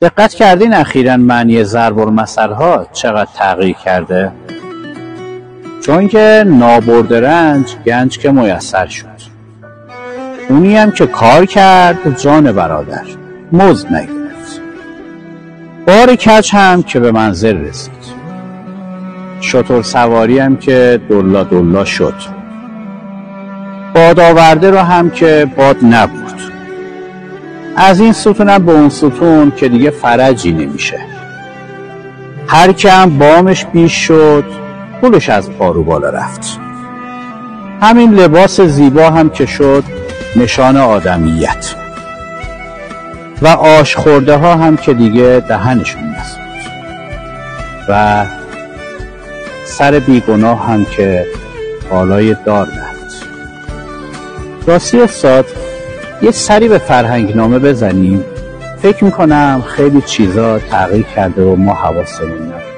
دقت کردین اخیراً معنی ضرب المثل‌ها چقدر تغییر کرده؟ چون که نابرد رنج گنج که میسر شد. اونی هم که کار کرد جان برادر مزد نگرفت. بار کج هم که به منزل رسید. شتر سواری هم که دلا دلا شد. باد آورده رو هم که باد نبرد. از این ستونم به اون ستون که دیگه فرجی نمیشه. هر که هم بامش بیش شد پولش از پارو بالا رفت. همین لباس زیبا هم که شد نشان آدمیت و آش خورده ها هم که دیگه دهنشون نسود و سر بیگناه هم که بالای دار رفت. راستی استاد یه سری به فرهنگ نامه بزنیم. فکر میکنم خیلی چیزا تغییر کرده و ما حواسمون نبود.